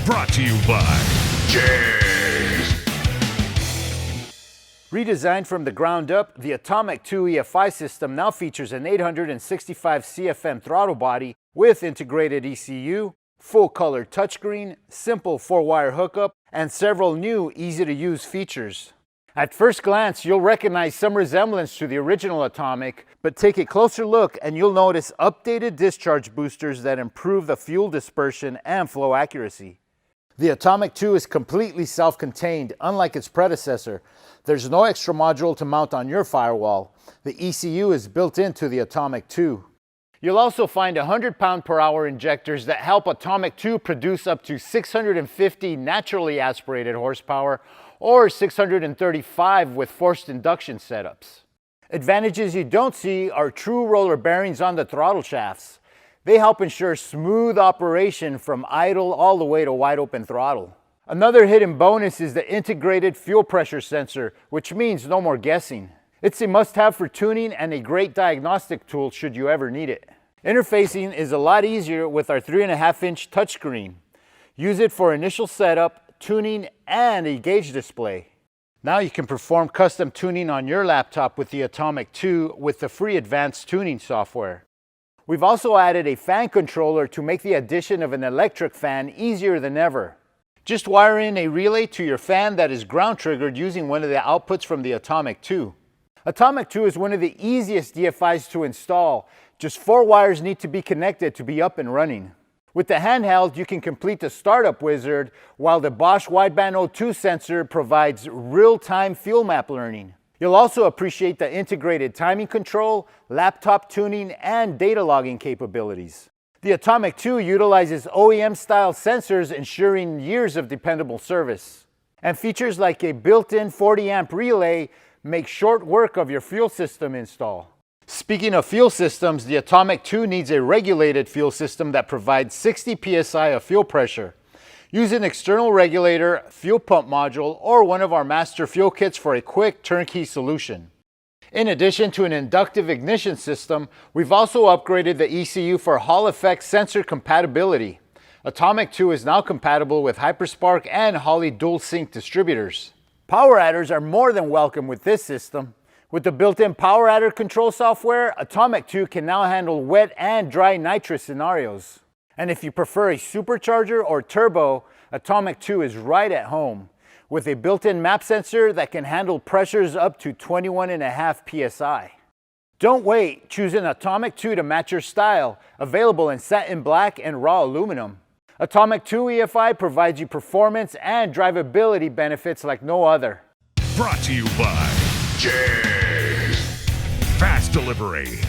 Brought to you by JEGS. Redesigned from the ground up, the Atomic 2 EFI system now features an 865 CFM throttle body with integrated ECU, full-color touchscreen, simple 4-wire hookup, and several new easy-to-use features. At first glance, you'll recognize some resemblance to the original Atomic, but take a closer look and you'll notice updated discharge boosters that improve the fuel dispersion and flow accuracy. The Atomic 2 is completely self-contained, unlike its predecessor. There's no extra module to mount on your firewall. The ECU is built into the Atomic 2. You'll also find 100 pound-per-hour injectors that help Atomic 2 produce up to 650 naturally aspirated horsepower or 635 with forced induction setups. Advantages you don't see are true roller bearings on the throttle shafts. They help ensure smooth operation from idle all the way to wide open throttle. Another hidden bonus is the integrated fuel pressure sensor, which means no more guessing. It's a must-have for tuning and a great diagnostic tool should you ever need it. Interfacing is a lot easier with our 3.5-inch touchscreen. Use it for initial setup, tuning, and a gauge display. Now you can perform custom tuning on your laptop with the Atomic 2 with the free advanced tuning software. We've also added a fan controller to make the addition of an electric fan easier than ever. Just wire in a relay to your fan that is ground triggered using one of the outputs from the Atomic 2. Atomic 2 is one of the easiest DFIs to install. Just 4 wires need to be connected to be up and running. With the handheld, you can complete the startup wizard, while the Bosch Wideband O2 sensor provides real-time fuel map learning. You'll also appreciate the integrated timing control, laptop tuning, and data logging capabilities. The Atomic 2 utilizes OEM-style sensors, ensuring years of dependable service. And features like a built-in 40-amp relay make short work of your fuel system install. Speaking of fuel systems, the Atomic 2 needs a regulated fuel system that provides 60 psi of fuel pressure. Use an external regulator, fuel pump module, or one of our master fuel kits for a quick turnkey solution. In addition to an inductive ignition system, we've also upgraded the ECU for Hall effect sensor compatibility. Atomic 2 is now compatible with Hyperspark and Holley dual sync distributors. Power adders are more than welcome with this system. With the built-in power adder control software, Atomic 2 can now handle wet and dry nitrous scenarios. And if you prefer a supercharger or turbo, Atomic 2 is right at home, with a built-in map sensor that can handle pressures up to 21.5 psi. Don't wait, choose an Atomic 2 to match your style, available in satin black and raw aluminum. Atomic 2 EFI provides you performance and drivability benefits like no other. Brought to you by JEGS. Fast delivery.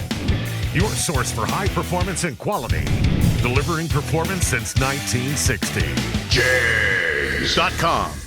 Your source for high performance and quality. Delivering performance since 1960. JEGS.com.